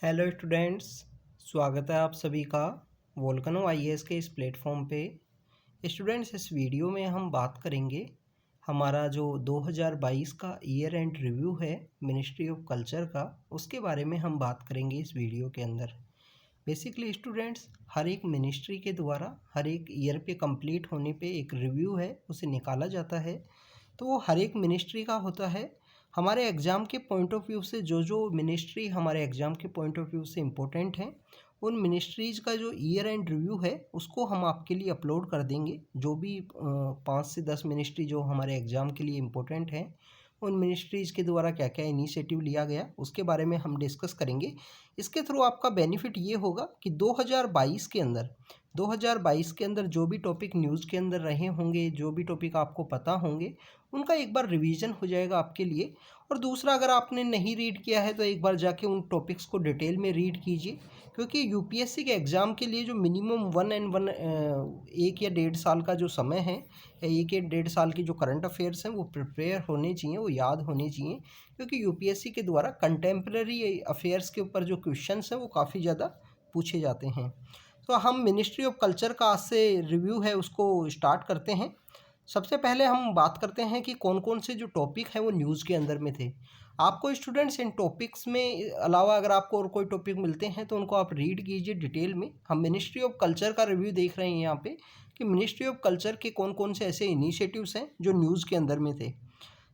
Hello students, स्वागत है आप सभी का वोल्केनो आईएएस के इस प्लेटफॉर्म पे। स्टूडेंट्स, इस वीडियो में हम बात करेंगे हमारा जो 2022 का ईयर एंड रिव्यू है मिनिस्ट्री ऑफ कल्चर का, उसके बारे में हम बात करेंगे इस वीडियो के अंदर। बेसिकली स्टूडेंट्स, हर एक मिनिस्ट्री के द्वारा हर एक ईयर पे कंप्लीट होने पे एक रिव्यू है उसे निकाला जाता है। तो वो हर एक मिनिस्ट्री का होता है। हमारे एग्ज़ाम के पॉइंट ऑफ व्यू से जो मिनिस्ट्री हमारे एग्ज़ाम के पॉइंट ऑफ व्यू से इम्पोर्टेंट हैं, उन मिनिस्ट्रीज़ का जो ईयर एंड रिव्यू है उसको हम आपके लिए अपलोड कर देंगे। जो भी 5 से 10 मिनिस्ट्री जो हमारे एग्ज़ाम के लिए इम्पोर्टेंट हैं, उन मिनिस्ट्रीज़ के द्वारा क्या क्या इनिशिएटिव लिया गया उसके बारे में हम डिस्कस करेंगे। इसके थ्रू आपका बेनिफिट ये होगा कि 2022 के अंदर जो भी टॉपिक न्यूज़ के अंदर रहे होंगे, जो भी टॉपिक आपको पता होंगे, उनका एक बार रिवीजन हो जाएगा आपके लिए। और दूसरा, अगर आपने नहीं रीड किया है तो एक बार जाके उन टॉपिक्स को डिटेल में रीड कीजिए, क्योंकि यूपीएससी के एग्ज़ाम के लिए जो मिनिमम 1 या 1.5 साल का जो समय है, या 1 या 1.5 साल की जो करंट अफेयर्स हैं वो प्रिपेयर होने चाहिए, वो याद होने चाहिए। क्योंकि यूपीएससी के द्वारा कंटेम्प्रेरी अफेयर्स के ऊपर जो क्वेश्चंस हैं वो काफ़ी ज़्यादा पूछे जाते हैं। तो हम मिनिस्ट्री ऑफ कल्चर का आज से रिव्यू है उसको स्टार्ट करते हैं। सबसे पहले हम बात करते हैं कि कौन कौन से जो टॉपिक हैं वो न्यूज़ के अंदर में थे। आपको स्टूडेंट्स इन टॉपिक्स में अलावा अगर आपको और कोई टॉपिक मिलते हैं तो उनको आप रीड कीजिए डिटेल में। हम मिनिस्ट्री ऑफ कल्चर का रिव्यू देख रहे हैं यहाँ पे कि मिनिस्ट्री ऑफ कल्चर के कौन कौन से ऐसे इनिशिएटिव्स हैं जो न्यूज़ के अंदर में थे।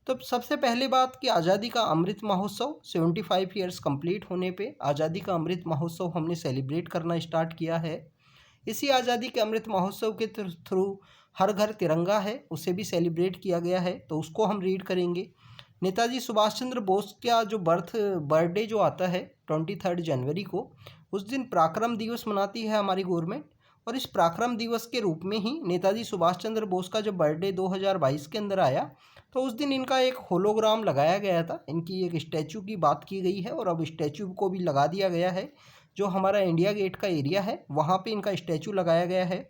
तो सबसे पहले बात कि आज़ादी का अमृत महोत्सव 75 ईयर्स कंप्लीट होने पे आज़ादी का अमृत महोत्सव हमने सेलिब्रेट करना स्टार्ट किया है। इसी आज़ादी के अमृत महोत्सव के थ्रू हर घर तिरंगा है उसे भी सेलिब्रेट किया गया है, तो उसको हम रीड करेंगे। नेताजी सुभाष चंद्र बोस का जो बर्थडे जो आता है 23 जनवरी को, उस दिन पराक्रम दिवस मनाती है हमारी गवर्नमेंट। और इस पराक्रम दिवस के रूप में ही नेताजी सुभाष चंद्र बोस का जब बर्थडे 2022 के अंदर आया, तो उस दिन इनका एक होलोग्राम लगाया गया था, इनकी एक स्टैचू की बात की गई है और अब स्टैचू को भी लगा दिया गया है। जो हमारा इंडिया गेट का एरिया है वहाँ पे इनका स्टैचू लगाया गया है।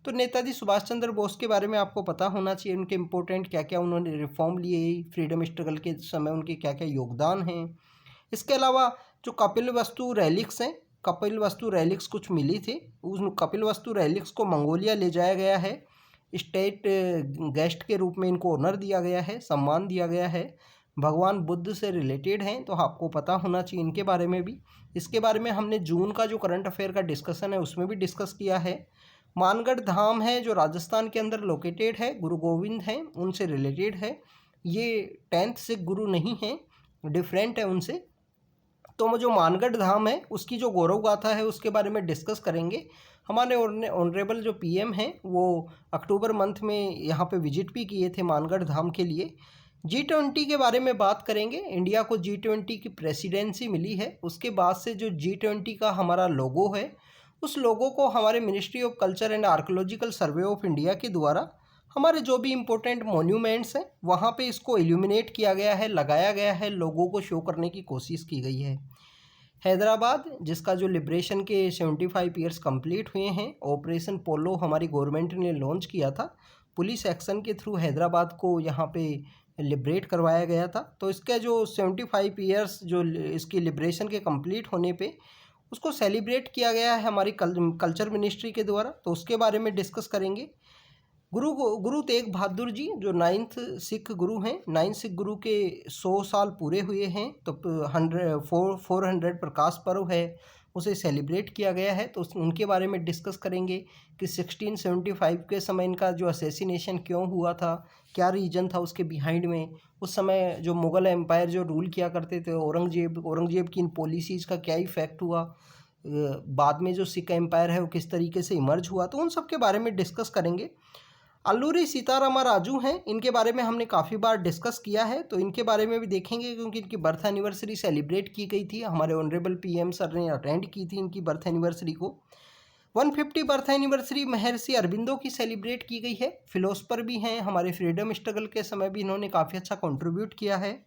तो नेताजी सुभाष चंद्र बोस के बारे में आपको पता होना चाहिए, उनके इम्पोर्टेंट क्या क्या उन्होंने रिफॉर्म लिए, फ्रीडम स्ट्रगल के समय उनके क्या क्या योगदान हैं। इसके अलावा जो कपिल वस्तु रेलिक्स हैं, कपिल वस्तु रेलिक्स कुछ मिली थी, उस कपिल वस्तु रेलिक्स को मंगोलिया ले जाया गया है। स्टेट गेस्ट के रूप में इनको ऑनर दिया गया है, सम्मान दिया गया है। भगवान बुद्ध से रिलेटेड हैं तो आपको पता होना चाहिए इनके बारे में भी। इसके बारे में हमने जून का जो करंट अफेयर का डिस्कशन है उसमें भी डिस्कस किया है। मानगढ़ धाम है जो राजस्थान के अंदर लोकेटेड है, गुरु गोविंद हैं उनसे रिलेटेड है। ये 10th सिख गुरु नहीं हैं, डिफरेंट है उनसे। तो वो जो मानगढ़ धाम है उसकी जो गौरव गाथा है उसके बारे में डिस्कस करेंगे। हमारे ऑनरेबल जो पीएम हैं वो अक्टूबर मंथ में यहाँ पे विजिट भी किए थे मानगढ़ धाम के लिए। G20 के बारे में बात करेंगे। इंडिया को G20 की प्रेसिडेंसी मिली है, उसके बाद से जो G20 का हमारा लोगो है उस लोगो को हमारे ministry of culture and archaeological survey of India के द्वारा हमारे जो भी इम्पोर्टेंट मोन्यूमेंट्स हैं वहाँ पे इसको इल्यूमिनेट किया गया है, लगाया गया है, लोगों को शो करने की कोशिश की गई है। हैदराबाद, जिसका जो लिब्रेशन के 75 ईयर्स कंप्लीट हुए हैं, ऑपरेशन पोलो हमारी गवर्नमेंट ने लॉन्च किया था। पुलिस एक्शन के थ्रू हैदराबाद को यहाँ पे लिब्रेट करवाया गया था। तो इसका जो 75 ईयर्स जो इसकी लिब्रेशन के कंप्लीट होने पे उसको सेलिब्रेट किया गया है हमारी कल्चर मिनिस्ट्री के द्वारा, तो उसके बारे में डिस्कस करेंगे। गुरु तेग बहादुर जी जो 9th सिख गुरु हैं, 9th सिख गुरु के 100 साल पूरे हुए हैं, तो 400 प्रकाश पर्व है उसे सेलिब्रेट किया गया है, तो उनके बारे में डिस्कस करेंगे कि 1675 के समय इनका जो असैसिनेशन क्यों हुआ था, क्या रीजन था उसके बिहाइंड में। उस समय जो मुग़ल एम्पायर जो रूल किया करते थे, औरंगजेब की इन पॉलिसीज़ का क्या इफ़ेक्ट हुआ, बाद में जो सिख एम्पायर है वो किस तरीके से इमर्ज हुआ, तो उन सब के बारे में डिस्कस करेंगे। अल्लूरी सीतारामा राजू हैं, इनके बारे में हमने काफ़ी बार डिस्कस किया है, तो इनके बारे में भी देखेंगे क्योंकि इनकी बर्थ एनिवर्सरी सेलिब्रेट की गई थी, हमारे ऑनरेबल पीएम सर ने अटेंड की थी इनकी बर्थ एनिवर्सरी को। 150 बर्थ एनिवर्सरी महर्षि अरबिंदो की सेलिब्रेट की गई है। फिलोसफर भी हैं, हमारे फ्रीडम स्ट्रगल के समय भी इन्होंने काफ़ी अच्छा कंट्रीब्यूट किया है,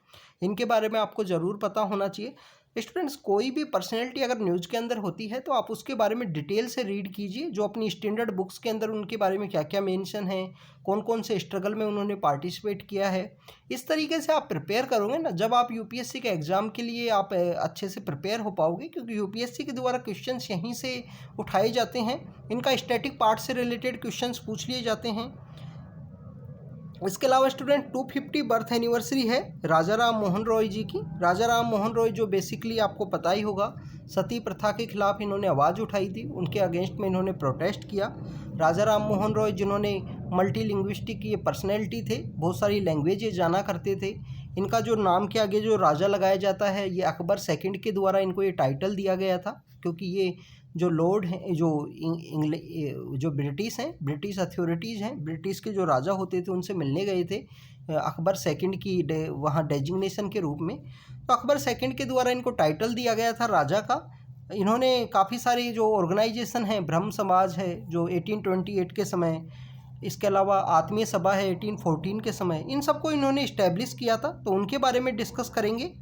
इनके बारे में आपको ज़रूर पता होना चाहिए। स्टूडेंट्स, कोई भी पर्सनैलिटी अगर न्यूज़ के अंदर होती है तो आप उसके बारे में डिटेल से रीड कीजिए, जो अपनी स्टैंडर्ड बुक्स के अंदर उनके बारे में क्या क्या मेंशन है, कौन कौन से स्ट्रगल में उन्होंने पार्टिसिपेट किया है। इस तरीके से आप प्रिपेयर करोगे ना, जब आप यूपीएससी के एग्ज़ाम के लिए आप अच्छे से प्रिपेयर हो पाओगे, क्योंकि यूपीएससी के द्वारा क्वेश्चंस यहीं से उठाए जाते हैं। इनका स्टैटिक पार्ट से रिलेटेड क्वेश्चंस पूछ लिए जाते हैं। इसके अलावा स्टूडेंट 250 बर्थ एनिवर्सरी है राजा राम मोहन रॉय जी की। राजा राम मोहन रॉय जो बेसिकली आपको पता ही होगा, सती प्रथा के खिलाफ इन्होंने आवाज़ उठाई थी, उनके अगेंस्ट में इन्होंने प्रोटेस्ट किया। राजा राम मोहन रॉय जिन्होंने मल्टी लिंग्विस्टिक ये पर्सनैलिटी थे, बहुत सारी लैंग्वेजेज जाना करते थे। इनका जो नाम के आगे जो राजा लगाया जाता है, ये अकबर सेकंड के द्वारा इनको ये टाइटल दिया गया था, क्योंकि ये जो लॉर्ड हैं, जो ब्रिटिश हैं, ब्रिटिश अथॉरिटीज़ हैं, ब्रिटिश के जो राजा होते थे उनसे मिलने गए थे अकबर सेकंड की वहाँ डेजिग्नेशन के रूप में। तो अकबर सेकंड के द्वारा इनको टाइटल दिया गया था राजा का। इन्होंने काफ़ी सारी जो ऑर्गेनाइजेशन है, ब्रह्म समाज है जो 1828 के समय, इसके अलावा आत्मीय सभा है 1814 के समय, इन सबको इन्होंने इस्टेब्लिश किया था, तो उनके बारे में डिस्कस करेंगे।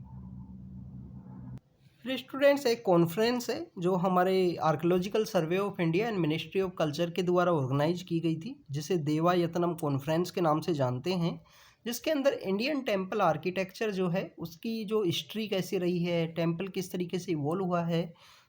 फिर स्टूडेंट्स, एक कॉन्फ्रेंस है जो हमारे archaeological survey of India and ministry of culture के द्वारा ऑर्गेनाइज की गई थी, जिसे देवायतनम कॉन्फ्रेंस के नाम से जानते हैं, जिसके अंदर इंडियन टेम्पल आर्किटेक्चर जो है उसकी जो हिस्ट्री कैसी रही है, टेम्पल किस तरीके से इवॉल्व हुआ है,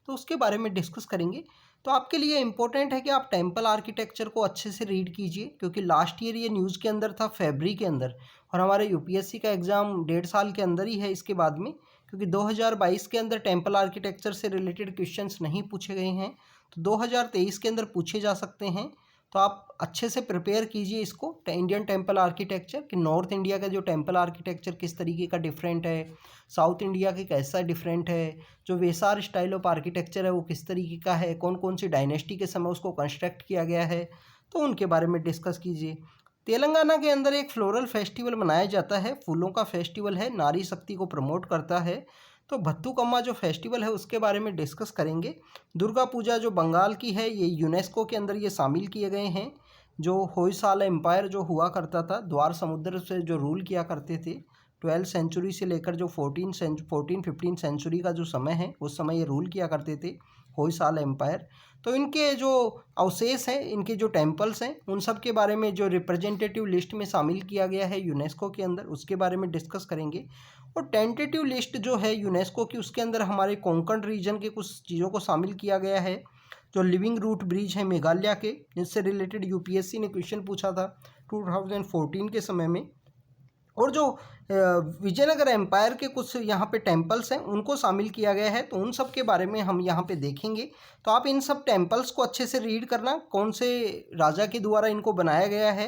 तो उसके बारे में डिस्कस करेंगे। तो आपके लिए इम्पोर्टेंट है कि आप टेम्पल आर्किटेक्चर को अच्छे से रीड कीजिए, क्योंकि लास्ट ईयर ये न्यूज़ के अंदर था, फरवरी के अंदर, और हमारे यूपीएससी का एग्ज़ाम 1.5 साल के अंदर ही है इसके बाद में, क्योंकि 2022 के अंदर टेम्पल आर्किटेक्चर से रिलेटेड क्वेश्चंस नहीं पूछे गए हैं, तो 2023 के अंदर पूछे जा सकते हैं। तो आप अच्छे से प्रिपेयर कीजिए इसको, इंडियन टेम्पल आर्किटेक्चर, कि नॉर्थ इंडिया का जो टेम्पल आर्किटेक्चर किस तरीके का डिफरेंट है, साउथ इंडिया के कैसा डिफरेंट है, जो वेसार स्टाइल ऑफ आर्किटेक्चर है वो किस तरीके का है, कौन कौन सी डायनेस्टी के समय उसको कंस्ट्रक्ट किया गया है, तो उनके बारे में डिस्कस कीजिए। तेलंगाना के अंदर एक फ्लोरल फेस्टिवल मनाया जाता है, फूलों का फेस्टिवल है, नारी शक्ति को प्रमोट करता है, तो बत्तुकम्मा जो फेस्टिवल है उसके बारे में डिस्कस करेंगे। दुर्गा पूजा जो बंगाल की है, ये यूनेस्को के अंदर ये शामिल किए गए हैं। जो होयसाला एम्पायर जो हुआ करता था, द्वार समुद्र से जो रूल किया करते थे 12th सेंचुरी से लेकर जो 14-15 सेंचुरी का जो समय है, उस समय ये रूल किया करते थे होयसाला एम्पायर। तो इनके जो अवशेष हैं, इनके जो टेम्पल्स हैं, उन सब के बारे में जो रिप्रेजेंटेटिव लिस्ट में शामिल किया गया है यूनेस्को के अंदर, उसके बारे में डिस्कस करेंगे। और टेंटेटिव लिस्ट जो है यूनेस्को की, उसके अंदर हमारे कोंकण रीजन के कुछ चीज़ों को शामिल किया गया है। जो लिविंग रूट ब्रिज है मेघालय के, जिससे रिलेटेड यूपीएससी ने क्वेश्चन पूछा था 2014 के समय में। और जो विजयनगर एम्पायर के कुछ यहाँ पे टेम्पल्स हैं, उनको शामिल किया गया है, तो उन सब के बारे में हम यहाँ पे देखेंगे। तो आप इन सब टेम्पल्स को अच्छे से रीड करना, कौन से राजा के द्वारा इनको बनाया गया है,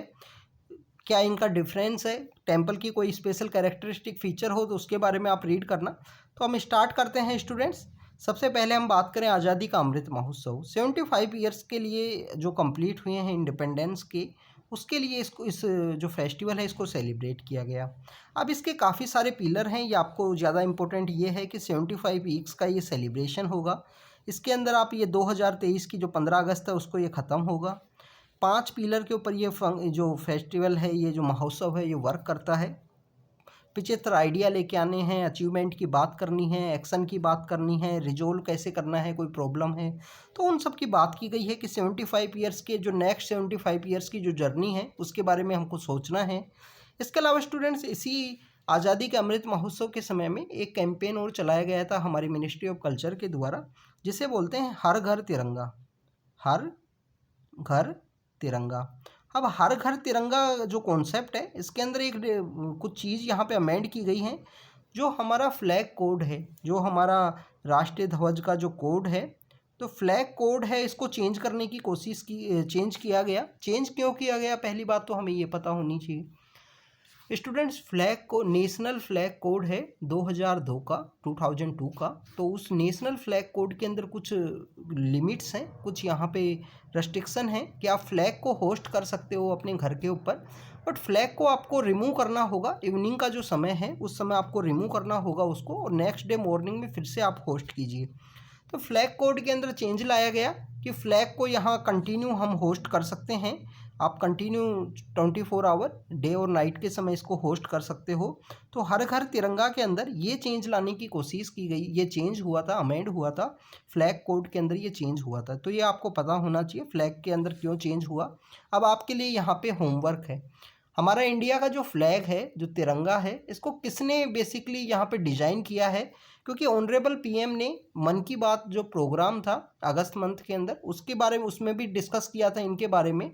क्या इनका डिफरेंस है, टेम्पल की कोई स्पेशल कैरेक्टरिस्टिक फीचर हो तो उसके बारे में आप रीड करना। तो हम स्टार्ट करते हैं स्टूडेंट्स। सबसे पहले हम बात करें आज़ादी का अमृत महोत्सव। 75 ईयर्स के लिए जो कंप्लीट हुए हैं इंडिपेंडेंस के, उसके लिए इस जो फेस्टिवल है इसको सेलिब्रेट किया गया। अब इसके काफ़ी सारे पिलर हैं, ये आपको ज़्यादा इम्पोर्टेंट ये है कि 75 वीक्स का ये सेलिब्रेशन होगा। इसके अंदर आप ये 2023 की जो 15 अगस्त है उसको ये ख़त्म होगा। 5 पिलर के ऊपर ये जो फेस्टिवल है, ये जो महोत्सव है, ये वर्क करता है। 75 आइडिया लेके आने हैं, अचीवमेंट की बात करनी है, एक्शन की बात करनी है, रिजोल्व कैसे करना है, कोई प्रॉब्लम है, तो उन सब की बात की गई है कि 75 ईयर्स के जो नेक्स्ट 75 ईयर्स की जो जर्नी है उसके बारे में हमको सोचना है। इसके अलावा स्टूडेंट्स, इसी आज़ादी के अमृत महोत्सव के समय में एक कैंपेन और चलाया गया था हमारी मिनिस्ट्री ऑफ कल्चर के द्वारा, जिसे बोलते हैं हर घर तिरंगा। हर घर तिरंगा। अब हर घर तिरंगा जो कॉन्सेप्ट है, इसके अंदर एक कुछ चीज़ यहाँ पे अमेंड की गई है। जो हमारा फ्लैग कोड है, जो हमारा राष्ट्रीय ध्वज का जो कोड है, तो फ्लैग कोड है, इसको चेंज करने की कोशिश की, चेंज किया गया। चेंज क्यों किया गया, पहली बात तो हमें ये पता होनी चाहिए। स्टूडेंट्स, फ्लैग को नेशनल फ्लैग कोड है 2002 का, 2002 का। तो उस नेशनल फ्लैग कोड के अंदर कुछ लिमिट्स हैं, कुछ यहाँ पे रेस्ट्रिक्शन है कि आप फ्लैग को होस्ट कर सकते हो अपने घर के ऊपर, बट फ्लैग को आपको रिमूव करना होगा। इवनिंग का जो समय है उस समय आपको रिमूव करना होगा उसको, और नेक्स्ट डे मॉर्निंग में फिर से आप होस्ट कीजिए। तो फ्लैग कोड के अंदर चेंज लाया गया कि फ्लैग को यहाँ कंटिन्यू हम होस्ट कर सकते हैं। आप कंटिन्यू 24 आवर डे और नाइट के समय इसको होस्ट कर सकते हो। तो हर घर तिरंगा के अंदर ये चेंज लाने की कोशिश की गई, ये चेंज हुआ था, अमेंड हुआ था, फ्लैग कोड के अंदर ये चेंज हुआ था। तो ये आपको पता होना चाहिए फ्लैग के अंदर क्यों चेंज हुआ। अब आपके लिए यहाँ पे होमवर्क है, हमारा इंडिया का जो फ्लैग है, जो तिरंगा है, इसको किसने बेसिकली यहाँ पे डिजाइन किया है। क्योंकि ऑनरेबल पीएम ने मन की बात जो प्रोग्राम था अगस्त मंथ के अंदर, उसके बारे में उसमें भी डिस्कस किया था इनके बारे में।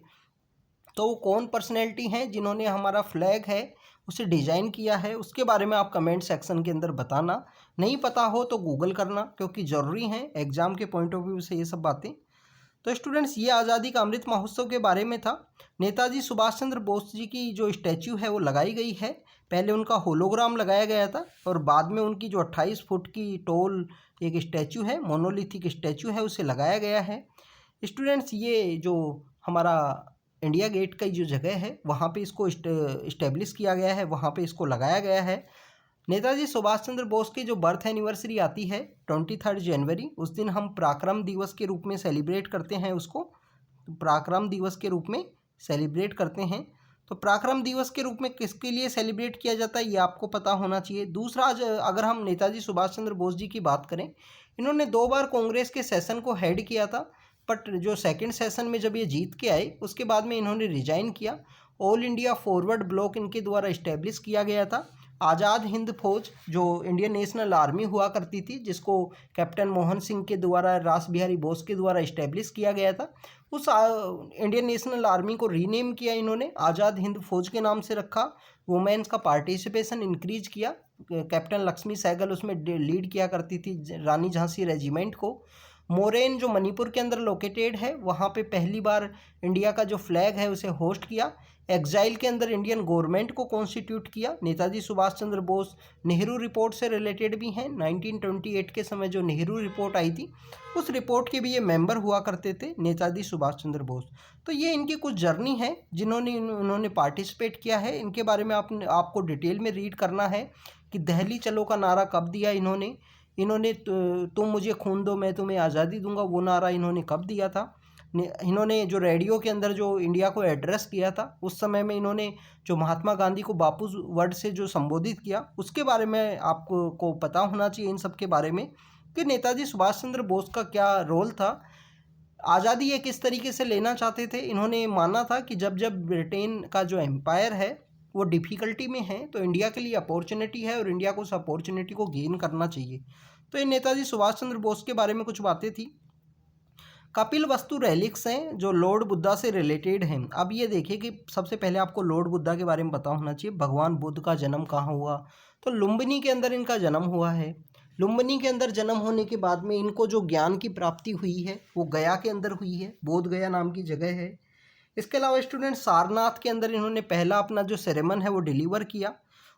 तो वो कौन पर्सनैलिटी हैं जिन्होंने हमारा फ्लैग है उसे डिज़ाइन किया है, उसके बारे में आप कमेंट सेक्शन के अंदर बताना। नहीं पता हो तो गूगल करना, क्योंकि ज़रूरी है एग्ज़ाम के पॉइंट ऑफ व्यू से ये सब बातें। तो स्टूडेंट्स, ये आज़ादी का अमृत महोत्सव के बारे में था। नेताजी सुभाष चंद्र बोस जी की जो स्टैच्यू है वो लगाई गई है। पहले उनका होलोग्राम लगाया गया था और बाद में उनकी जो 28 फुट की टोल एक स्टैच्यू है, मोनोलिथिक स्टैच्यू है, उसे लगाया गया है। स्टूडेंट्स, ये जो हमारा इंडिया गेट का जो जगह है वहाँ पे इसको इस्टेब्लिश किया गया है, वहाँ पे इसको लगाया गया है। नेताजी सुभाष चंद्र बोस की जो बर्थ एनिवर्सरी आती है 23 जनवरी, उस दिन हम पराक्रम दिवस के रूप में सेलिब्रेट करते हैं उसको, पराक्रम दिवस के रूप में सेलिब्रेट करते हैं। तो पराक्रम दिवस के रूप में किसके लिए सेलिब्रेट किया जाता है ये आपको पता होना चाहिए। दूसरा, अगर हम नेताजी सुभाष चंद्र बोस जी की बात करें, इन्होंने 2 बार कांग्रेस के सेशन को हेड किया था, बट जो सेकंड सेशन में जब ये जीत के आए उसके बाद में इन्होंने रिजाइन किया। ऑल इंडिया फॉरवर्ड ब्लॉक इनके द्वारा इस्टेब्लिश किया गया था। आज़ाद हिंद फौज जो इंडियन नेशनल आर्मी हुआ करती थी, जिसको कैप्टन मोहन सिंह के द्वारा, रास बिहारी बोस के द्वारा इस्टेब्लिश किया गया था, उस इंडियन नेशनल आर्मी को रीनेम किया इन्होंने, आज़ाद हिंद फौज के नाम से रखा। वुमेन्स का पार्टिसिपेशन इंक्रीज किया। कैप्टन लक्ष्मी सहगल उसमें लीड किया करती थी रानी झांसी रेजिमेंट को। मोरेन जो मणिपुर के अंदर लोकेटेड है, वहाँ पे पहली बार इंडिया का जो फ्लैग है उसे होस्ट किया। एग्जाइल के अंदर इंडियन गवर्नमेंट को कॉन्स्टिट्यूट किया। नेताजी सुभाष चंद्र बोस नेहरू रिपोर्ट से रिलेटेड भी हैं। 1928 के समय जो नेहरू रिपोर्ट आई थी उस रिपोर्ट के भी ये मेंबर हुआ करते थे, नेताजी सुभाष चंद्र बोस। तो ये इनकी कुछ जर्नी है जिन्होंने इन्होंने पार्टिसिपेट किया है। इनके बारे में आपको डिटेल में रीड करना है कि दहली चलो का नारा कब दिया इन्होंने तुम मुझे खून दो मैं तुम्हें आज़ादी दूंगा, वो नारा इन्होंने कब दिया था। इन्होंने जो रेडियो के अंदर जो इंडिया को एड्रेस किया था उस समय में इन्होंने जो महात्मा गांधी को बापू वर्ड से जो संबोधित किया उसके बारे में आपको पता होना चाहिए इन सब के बारे में, कि नेताजी सुभाष चंद्र बोस का क्या रोल था। आज़ादी ये किस तरीके से लेना चाहते थे, इन्होंने माना था कि जब जब ब्रिटेन का जो एम्पायर है वो डिफ़िकल्टी में है तो इंडिया के लिए अपॉर्चुनिटी है और इंडिया को उस अपॉर्चुनिटी को गेन करना चाहिए। तो ये नेताजी सुभाष चंद्र बोस के बारे में कुछ बातें थी। कपिल वस्तु रेलिक्स हैं जो लॉर्ड बुद्धा से रिलेटेड हैं। अब ये देखिए कि सबसे पहले आपको लॉर्ड बुद्धा के बारे में पता होना चाहिए। भगवान बुद्ध का जन्म कहाँ हुआ, तो लुम्बिनी के अंदर इनका जन्म हुआ है। लुम्बिनी के अंदर जन्म होने के बाद में इनको जो ज्ञान की प्राप्ति हुई है वो गया के अंदर हुई है, बोध गया नाम की जगह है। इसके अलावा स्टूडेंट, सारनाथ के अंदर इन्होंने पहला अपना जो सेरेमन है वो डिलीवर किया,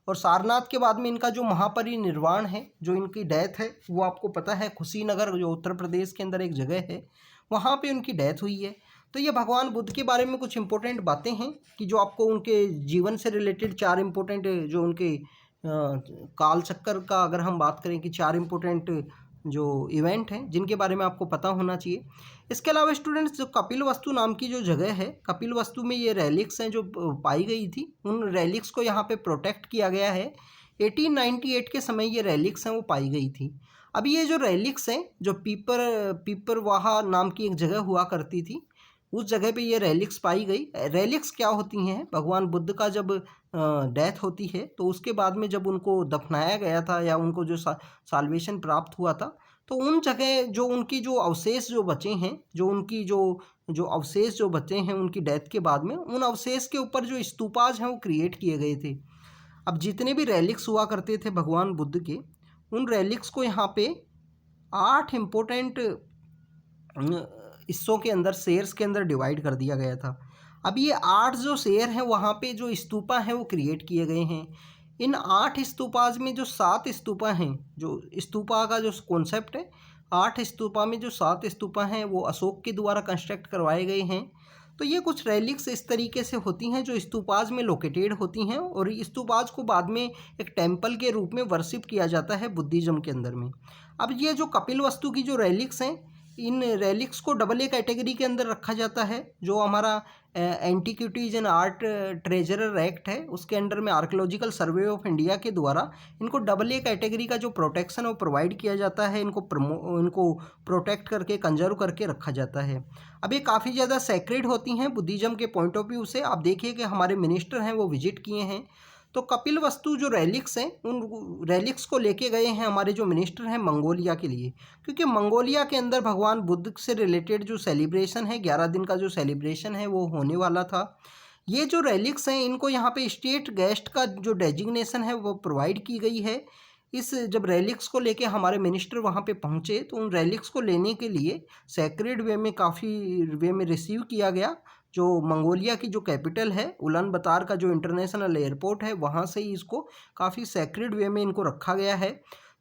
और सारनाथ के बाद में इनका जो महापरिनिर्वाण है, जो इनकी डेथ है, वो आपको पता है कुशीनगर जो उत्तर प्रदेश के अंदर एक जगह है वहाँ पे उनकी डेथ हुई है। तो ये भगवान बुद्ध के बारे में कुछ इंपॉर्टेंट बातें हैं कि जो आपको उनके जीवन से रिलेटेड 4 इंपॉर्टेंट जो उनके काल चक्कर का अगर हम बात करें कि 4 इंपॉर्टेंट जो इवेंट हैं जिनके बारे में आपको पता होना चाहिए। इसके अलावा स्टूडेंट्स, जो कपिल वस्तु नाम की जो जगह है, कपिल वस्तु में ये रेलिक्स हैं जो पाई गई थी, उन रेलिक्स को यहाँ पे प्रोटेक्ट किया गया है। 1898 के समय ये रेलिक्स हैं वो पाई गई थी। अब ये जो रेलिक्स हैं, जो पीपरवाहा नाम की एक जगह हुआ करती थी, उस जगह पे ये रेलिक्स पाई गई। रेलिक्स क्या होती हैं, भगवान बुद्ध का जब डेथ होती है तो उसके बाद में जब उनको दफनाया गया था या उनको जो साल्वेशन प्राप्त हुआ था, तो उन जगह जो उनकी जो अवशेष जो बचे हैं, जो उनकी जो अवशेष जो बचे हैं उनकी डेथ के बाद में, उन अवशेष के ऊपर जो स्तूपाज हैं वो क्रिएट किए गए थे। अब जितने भी रेलिक्स हुआ करते थे भगवान बुद्ध के, उन रेलिक्स को यहाँ पे 8 इम्पोर्टेंट हिस्सों के अंदर, शेयर्स के अंदर डिवाइड कर दिया गया था। अब ये 8 जो शेयर हैं वहाँ पे जो स्तूपा हैं वो क्रिएट किए गए हैं। इन 8 स्तूपाज में जो 7 स्तूपा हैं, जो स्तूपा का जो कॉन्सेप्ट है, 8 स्तूपा में जो 7 स्तूपा हैं वो अशोक के द्वारा कंस्ट्रक्ट करवाए गए हैं। तो ये कुछ रेलिक्स इस तरीके से होती हैं जो स्तूपाज में लोकेटेड होती हैं, और स्तूपाज को बाद में एक टेम्पल के रूप में वर्शिप किया जाता है बुद्धिज़्म के अंदर में। अब ये जो कपिल वस्तु की जो रेलिक्स हैं, इन रेलिक्स को AA कैटेगरी के अंदर रखा जाता है। जो हमारा antiquities and art treasurer act है उसके अंडर में आर्कियोलॉजिकल सर्वे ऑफ इंडिया के द्वारा इनको AA कैटेगरी का जो प्रोटेक्शन है वो प्रोवाइड किया जाता है। इनको प्रोटेक्ट करके कंजर्व करके रखा जाता है। अब ये काफ़ी ज़्यादा सेक्रेड होती हैं बुद्धिज़्म के पॉइंट ऑफ व्यू से। आप देखिए कि हमारे मिनिस्टर हैं वो विजिट किए हैं, तो कपिल वस्तु जो रेलिक्स हैं उन रेलिक्स को लेके गए हैं हमारे जो मिनिस्टर हैं मंगोलिया के लिए, क्योंकि मंगोलिया के अंदर भगवान बुद्ध से रिलेटेड जो सेलिब्रेशन है 11 दिन का जो सेलिब्रेशन है वो होने वाला था। ये जो रेलिक्स हैं इनको यहाँ पे स्टेट गेस्ट का जो डेजिग्नेशन है वो प्रोवाइड की गई है। इस जब रेलिक्स को लेके हमारे मिनिस्टर वहाँ पे पहुँचे तो उन रेलिक्स को लेने के लिए सेक्रेड वे में काफ़ी वे में रिसीव किया गया। जो मंगोलिया की जो कैपिटल है उलान बतार का जो इंटरनेशनल एयरपोर्ट है वहाँ से ही इसको काफ़ी सेक्रेड वे में इनको रखा गया है।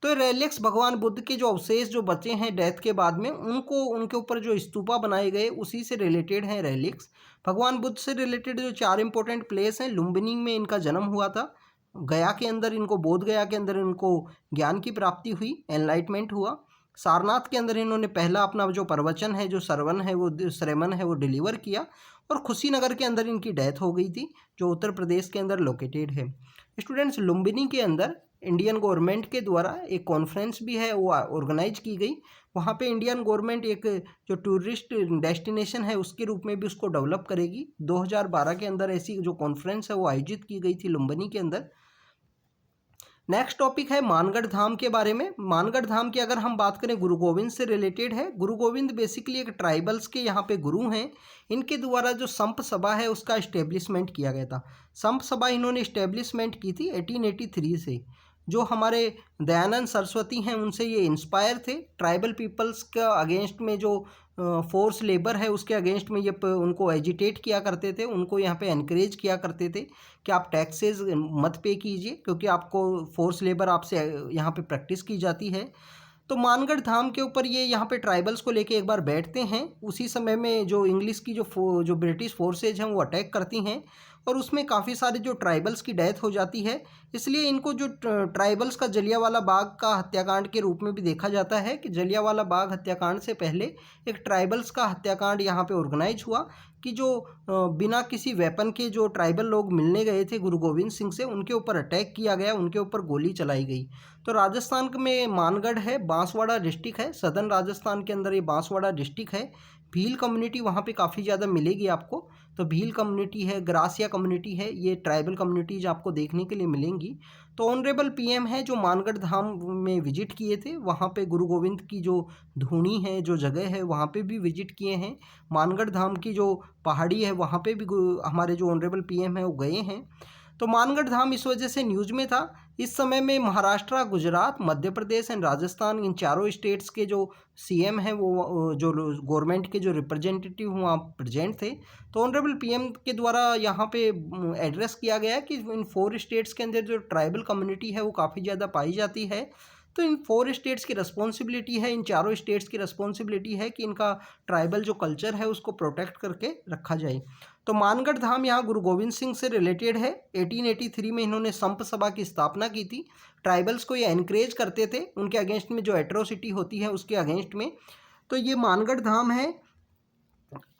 तो ये रेलिक्स भगवान बुद्ध के जो अवशेष जो बचे हैं डेथ के बाद में उनको उनके ऊपर जो स्तूपा बनाए गए उसी से रिलेटेड हैं रेलिक्स। भगवान बुद्ध से रिलेटेड जो 4 इंपॉर्टेंट प्लेस हैं, लुम्बिनी में इनका जन्म हुआ था, गया के अंदर इनको बोध गया के अंदर इनको ज्ञान की प्राप्ति हुई, एनलाइटमेंट हुआ। सारनाथ के अंदर इन्होंने पहला अपना जो प्रवचन है जो श्रवण है वो डिलीवर किया, और खुशीनगर के अंदर इनकी डेथ हो गई थी जो उत्तर प्रदेश के अंदर लोकेटेड है। स्टूडेंट्स, लुम्बिनी के अंदर इंडियन गवर्नमेंट के द्वारा एक कॉन्फ्रेंस भी है वो ऑर्गेनाइज की गई। वहाँ पे इंडियन गवर्नमेंट एक जो टूरिस्ट डेस्टिनेशन है उसके रूप में भी उसको डेवलप करेगी। 2012 के अंदर ऐसी जो कॉन्फ्रेंस है वो आयोजित की गई थी लुम्बिनी के अंदर। नेक्स्ट टॉपिक है मानगढ़ धाम के बारे में। मानगढ़ धाम की अगर हम बात करें गुरु गोविंद से रिलेटेड है। गुरु गोविंद बेसिकली एक ट्राइबल्स के यहाँ पे गुरु हैं। इनके द्वारा जो संप सभा है उसका इस्टेब्लिशमेंट किया गया था। संप सभा इन्होंने इस्टेब्लिशमेंट की थी 1883 से। जो हमारे दयानंद सरस्वती हैं उनसे ये इंस्पायर थे। ट्राइबल पीपल्स का अगेंस्ट में जो फोर्स लेबर है उसके अगेंस्ट में ये उनको एजिटेट किया करते थे, उनको यहाँ पे एनकरेज किया करते थे कि आप टैक्सेस मत पे कीजिए क्योंकि आपको फोर्स लेबर आपसे यहाँ पे प्रैक्टिस की जाती है। तो मानगढ़ धाम के ऊपर ये यहाँ पे ट्राइबल्स को लेके एक बार बैठते हैं। उसी समय में जो इंग्लिश की जो ब्रिटिश फोर्सेज हैं वो अटैक करती हैं और उसमें काफ़ी सारे जो ट्राइबल्स की डेथ हो जाती है। इसलिए इनको जो ट्राइबल्स का जलियांवाला बाग का हत्याकांड के रूप में भी देखा जाता है कि जलियांवाला बाग हत्याकांड से पहले एक ट्राइबल्स का हत्याकांड यहाँ पे ऑर्गेनाइज हुआ कि जो बिना किसी वेपन के जो ट्राइबल लोग मिलने गए थे गुरु गोविंद सिंह से, उनके ऊपर अटैक किया गया, उनके ऊपर गोली चलाई गई। तो राजस्थान में मानगढ़ है, बांसवाड़ा डिस्ट्रिक्ट है, सदर्न राजस्थान के अंदर ये बांसवाड़ा डिस्ट्रिक्ट है। भील कम्युनिटी वहाँ पे काफ़ी ज़्यादा मिलेगी आपको। तो भील कम्युनिटी है, ग्रासिया कम्युनिटी है, ये ट्राइबल कम्युनिटीज आपको देखने के लिए मिलेंगी। तो ऑनरेबल पीएम है जो मानगढ़ धाम में विजिट किए थे, वहाँ पे गुरु गोविंद की जो धूनी है जो जगह है वहाँ पे भी विजिट किए हैं। मानगढ़ धाम की जो पहाड़ी है वहाँ पे भी हमारे जो ऑनरेबल पीएम है वो गए हैं। तो मानगढ़ धाम इस वजह से न्यूज़ में था। इस समय में महाराष्ट्र, गुजरात, मध्य प्रदेश एंड राजस्थान इन चारों स्टेट्स के जो सीएम हैं वो जो गवर्नमेंट के जो रिप्रेजेंटेटिव वहाँ प्रेजेंट थे। तो ऑनरेबल पीएम के द्वारा यहाँ पे एड्रेस किया गया कि इन 4 स्टेट्स के अंदर जो ट्राइबल कम्युनिटी है वो काफ़ी ज़्यादा पाई जाती है। तो इन 4 स्टेट्स की रिस्पॉन्सिबिलिटी है, इन चारों स्टेट्स की रिस्पॉन्सिबिलिटी है कि इनका ट्राइबल जो कल्चर है उसको प्रोटेक्ट करके रखा जाए। तो मानगढ़ धाम यहाँ गुरु गोविंद सिंह से रिलेटेड है। 1883 में इन्होंने संप सभा की स्थापना की थी। ट्राइबल्स को ये एनकरेज करते थे उनके अगेंस्ट में जो एट्रोसिटी होती है उसके अगेंस्ट में। तो ये मानगढ़ धाम है।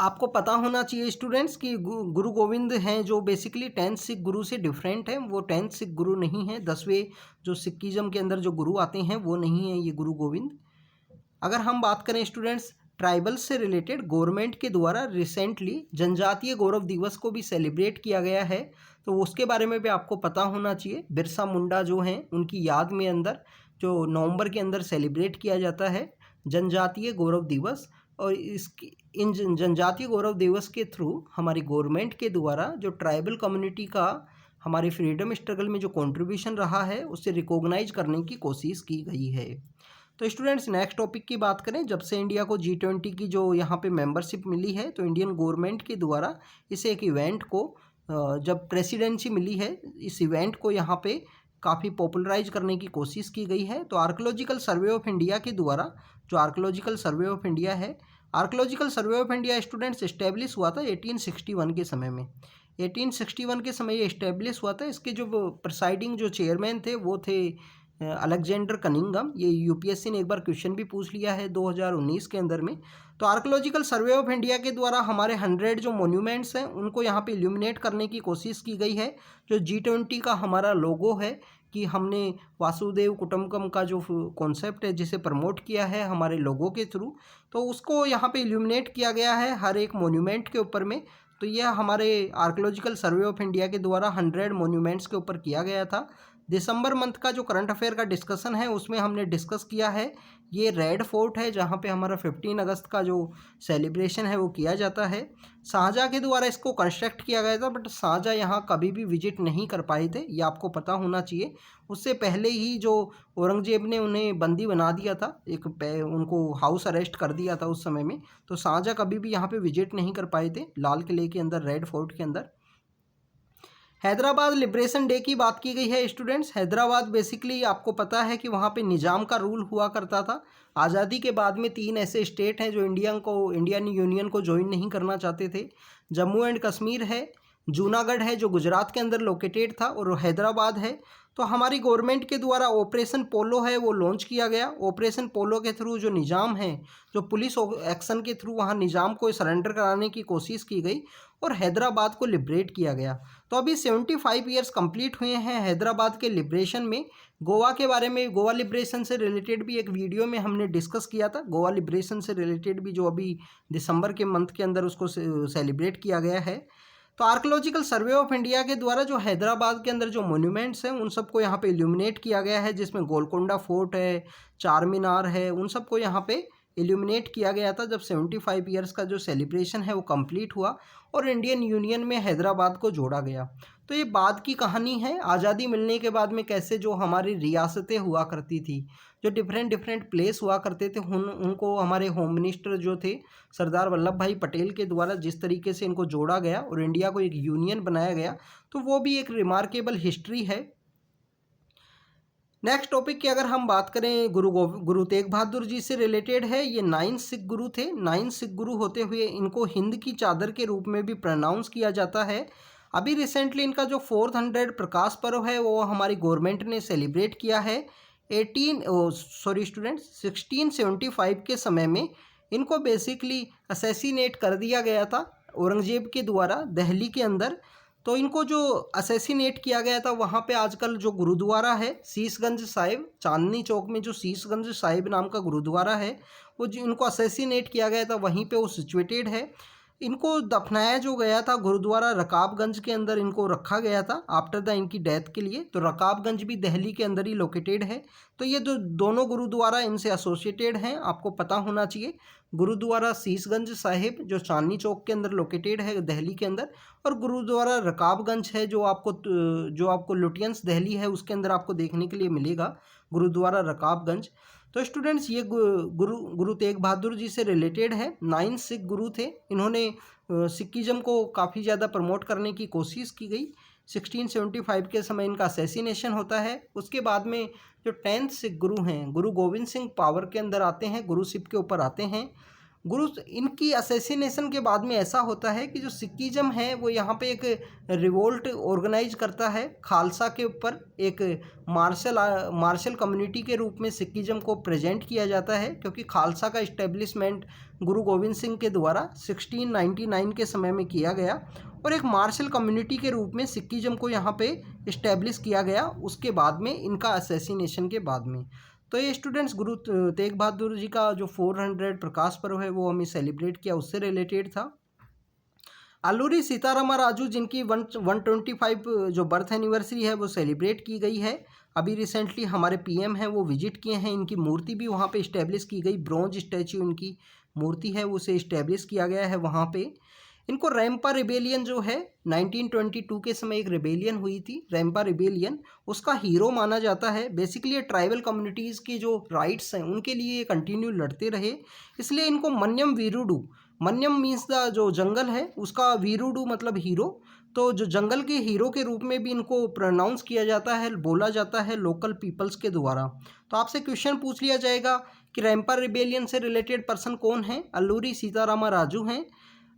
आपको पता होना चाहिए स्टूडेंट्स कि गुरु गोविंद हैं जो बेसिकली 10th सिख गुरु से डिफरेंट हैं। वो 10th सिख गुरु नहीं है, 10वें जो सिखिज़्म के अंदर जो गुरु आते हैं वो नहीं है ये गुरु गोविंद। अगर हम बात करें स्टूडेंट्स ट्राइबल्स से रिलेटेड, गवर्नमेंट के द्वारा रिसेंटली जनजातीय गौरव दिवस को भी सेलिब्रेट किया गया है, तो उसके बारे में भी आपको पता होना चाहिए। बिरसा मुंडा जो हैं उनकी याद में अंदर जो नवंबर के अंदर सेलिब्रेट किया जाता है जनजातीय गौरव दिवस। और इन जनजातीय गौरव दिवस के थ्रू हमारी गवर्नमेंट के द्वारा जो ट्राइबल कम्युनिटी का हमारी फ्रीडम स्ट्रगल में जो कंट्रीब्यूशन रहा है उसे रिकॉग्नाइज करने की कोशिश की गई है। तो स्टूडेंट्स, नेक्स्ट टॉपिक की बात करें। जब से इंडिया को G20 की जो यहाँ पे मेंबरशिप मिली है तो इंडियन गवर्नमेंट के द्वारा इसे एक इवेंट को जब प्रेसिडेंसी मिली है इस इवेंट को यहाँ पे काफ़ी पॉपुलराइज करने की कोशिश की गई है। तो आर्कियोलॉजिकल सर्वे ऑफ इंडिया के द्वारा जो आर्कियोलॉजिकल सर्वे ऑफ इंडिया है, archaeological survey of India students establish हुआ था 1861 के समय में। 1861 के समय ये इस्टेब्लिश हुआ था। इसके जो प्रिसाइडिंग जो चेयरमैन थे वो थे अलेक्जेंडर कनिंघम। ये यूपीएससी ने एक बार क्वेश्चन भी पूछ लिया है 2019 के अंदर में। तो आर्कोलॉजिकल सर्वे ऑफ इंडिया के द्वारा हमारे 100 जो मोन्यूमेंट्स हैं उनको यहाँ पे इल्यूमिनेट करने की कोशिश की गई है। जो G20 का हमारा लोगो है कि हमने वासुदेव कुटुंबकम का जो कॉन्सेप्ट है जिसे प्रमोट किया है हमारे लोगों के थ्रू, तो उसको यहाँ पे इल्यूमिनेट किया गया है हर एक मोन्यूमेंट के ऊपर में। तो यह हमारे आर्कोलॉजिकल सर्वे ऑफ इंडिया के द्वारा 100 मोन्यूमेंट्स के ऊपर किया गया था। दिसंबर मंथ का जो करंट अफेयर का डिस्कशन है उसमें हमने डिस्कस किया है ये रेड फोर्ट है जहाँ पे हमारा 15 अगस्त का जो सेलिब्रेशन है वो किया जाता है। शाहजहाँ के द्वारा इसको कंस्ट्रक्ट किया गया था, बट शाहजहाँ यहाँ कभी भी विजिट नहीं कर पाए थे, ये आपको पता होना चाहिए। उससे पहले ही जो औरंगजेब ने उन्हें बंदी बना दिया था, उनको हाउस अरेस्ट कर दिया था उस समय में, तो शाहजहाँ कभी भी यहाँ पे विजिट नहीं कर पाए थे लाल किले के अंदर, रेड फोर्ट के अंदर। हैदराबाद लिबरेशन डे की बात की गई है स्टूडेंट्स। हैदराबाद बेसिकली आपको पता है कि वहाँ पे निज़ाम का रूल हुआ करता था। आज़ादी के बाद में 3 ऐसे स्टेट हैं जो इंडियन यूनियन को ज्वाइन नहीं करना चाहते थे। जम्मू एंड कश्मीर है, जूनागढ़ है जो गुजरात के अंदर लोकेटेड था, और हैदराबाद है। तो हमारी गवर्नमेंट के द्वारा ऑपरेशन पोलो है वो लॉन्च किया गया। ऑपरेशन पोलो के थ्रू जो निज़ाम है, जो पुलिस एक्शन के थ्रू वहाँ निज़ाम को सरेंडर कराने की कोशिश की गई और हैदराबाद को लिबरेट किया गया। तो अभी 75 ईयर्स कंप्लीट हुए हैं हैदराबाद के लिबरेशन में। गोवा के बारे में, गोवा लिबरेशन से रिलेटेड भी एक वीडियो में हमने डिस्कस किया था। गोवा लिबरेशन से रिलेटेड भी जो अभी दिसंबर के मंथ के अंदर उसको सेलिब्रेट किया गया है। तो आर्कोलॉजिकल सर्वे ऑफ इंडिया के द्वारा जो हैदराबाद के अंदर जो मोन्यूमेंट्स हैं उन सबको यहाँ पे इल्यूमिनेट किया गया है, जिसमें गोलकोंडा फोर्ट है, चार मीनार है, उन सबको यहाँ पे इल्यूमिनेट किया गया था जब 75 ईयर्स का जो सेलिब्रेशन है वो कंप्लीट हुआ और इंडियन यूनियन में हैदराबाद को जोड़ा गया। तो ये बाद की कहानी है, आज़ादी मिलने के बाद में कैसे जो हमारी रियासतें हुआ करती थी, जो डिफरेंट प्लेस हुआ करते थे, उनको हमारे होम मिनिस्टर जो थे सरदार वल्लभ भाई पटेल के द्वारा जिस तरीके से इनको जोड़ा गया और इंडिया को एक यूनियन बनाया गया, तो वो भी एक रिमार्केबल हिस्ट्री है। नेक्स्ट टॉपिक की अगर हम बात करें, गुरु तेग बहादुर जी से रिलेटेड है। ये 9 सिख गुरु थे। 9 सिख गुरु होते हुए इनको हिंद की चादर के रूप में भी प्रोनाउंस किया जाता है। अभी रिसेंटली इनका जो 400 प्रकाश पर्व है वो हमारी गवर्नमेंट ने सेलिब्रेट किया है। 1675 के समय में इनको बेसिकली असैसिनेट कर दिया गया था औरंगजेब के द्वारा दिल्ली के अंदर। तो इनको जो असैसिनेट किया गया था वहाँ पे आजकल जो गुरुद्वारा है शीशगंज साहिब, चांदनी चौक में जो शीशगंज साहिब नाम का गुरुद्वारा है, वो जो इनको असैसिनेट किया गया था वहीं पे वो सिचुएटेड है। इनको दफनाया जो गया था गुरुद्वारा रकाबगंज के अंदर इनको रखा गया था आफ्टर द इनकी डेथ के लिए। तो रकाबगंज भी दिल्ली के अंदर ही लोकेटेड है। तो ये जो दोनों गुरुद्वारा इनसे एसोसिएटेड हैं, आपको पता होना चाहिए। गुरुद्वारा शीशगंज साहिब जो चांदनी चौक के अंदर लोकेटेड है दिल्ली के अंदर, और गुरुद्वारा रकाबगंज है जो आपको लुटियंस दिल्ली है उसके अंदर आपको देखने के लिए मिलेगा, गुरुद्वारा रकाबगंज। तो स्टूडेंट्स ये गुरु तेग बहादुर जी से रिलेटेड है। 9 सिख गुरु थे। इन्होंने सिखिज़म को काफ़ी ज़्यादा प्रमोट करने की कोशिश की गई। 1675 के समय इनका असैसिनेशन होता है। उसके बाद में जो 10th सिख गुरु हैं, गुरु गोविंद सिंह पावर के अंदर आते हैं, गुरुशिप के ऊपर आते हैं। इनकी असैसिनेशन के बाद में ऐसा होता है कि जो सिखिज़म है वो यहाँ पे एक रिवोल्ट ऑर्गेनाइज करता है खालसा के ऊपर। एक मार्शल कम्युनिटी के रूप में सिखिज़म को प्रेजेंट किया जाता है, क्योंकि खालसा का इस्टेब्लिशमेंट गुरु गोविंद सिंह के द्वारा 1699 के समय में किया गया और एक मार्शल कम्युनिटी के रूप में सिखिज़म को यहाँ पे इस्टेब्लिश किया गया उसके बाद में, इनका असैसिनेशन के बाद में। तो ये स्टूडेंट्स गुरु तेग बहादुर जी का जो 400 प्रकाश पर्व है वो हमें सेलिब्रेट किया, उससे रिलेटेड था। अल्लूरी सीतारामा राजू जिनकी 125 जो बर्थ एनिवर्सरी है वो सेलिब्रेट की गई है। अभी रिसेंटली हमारे पीएम हैं वो विजिट किए हैं, इनकी मूर्ति भी वहाँ पे इस्टेब्लिश की गई, ब्रॉन्ज स्टैच्यू इनकी मूर्ति है उसे इस्टेब्लिश किया गया है वहाँ पे। इनको रैम्पा रिबेलियन जो है 1922 के समय एक रिबेलियन हुई थी, रैम्पा रिबेलियन, उसका हीरो माना जाता है। बेसिकली ये ट्राइबल कम्युनिटीज़ की जो राइट्स हैं उनके लिए कंटिन्यू लड़ते रहे, इसलिए इनको मन्यम वीरुडू, मन्यम मीन्स द जो जंगल है उसका, वीरुडू मतलब हीरो, तो जो जंगल के हीरो के रूप में भी इनको प्रोनाउंस किया जाता है, बोला जाता है लोकल पीपल्स के द्वारा। तो आपसे क्वेश्चन पूछ लिया जाएगा कि रैम्पा रिबेलियन से रिलेटेड पर्सन कौन है, अल्लूरी सीतारामा राजू हैं।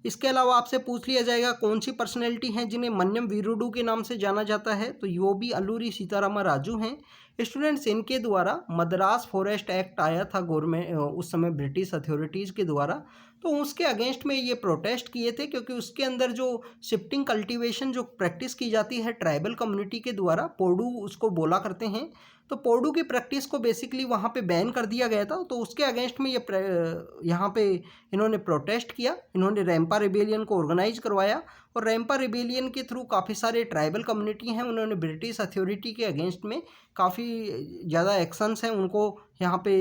इसके अलावा आपसे पूछ लिया जाएगा कौन सी पर्सनैलिटी हैं जिन्हें मन्यम वीरुडू के नाम से जाना जाता है, तो वो भी अल्लूरी सीतारामा राजू हैं। स्टूडेंट्स इनके द्वारा मद्रास फॉरेस्ट एक्ट आया था गवर्नमेंट उस समय ब्रिटिश अथॉरिटीज़ के द्वारा, तो उसके अगेंस्ट में ये प्रोटेस्ट किए थे क्योंकि उसके अंदर जो शिफ्टिंग कल्टीवेशन जो प्रैक्टिस की जाती है ट्राइबल कम्युनिटी के द्वारा, पोडू उसको बोला करते हैं, तो पोडू की प्रैक्टिस को बेसिकली वहाँ पे बैन कर दिया गया था। तो उसके अगेंस्ट में ये यहाँ पे इन्होंने प्रोटेस्ट किया, इन्होंने रैंपा रिबेलियन को ऑर्गेनाइज करवाया और रैंपा रिबेलियन के थ्रू काफ़ी सारे ट्राइबल कम्युनिटी हैं उन्होंने ब्रिटिश अथॉरिटी के अगेंस्ट में काफ़ी ज़्यादा एक्शंस हैं उनको यहाँ पे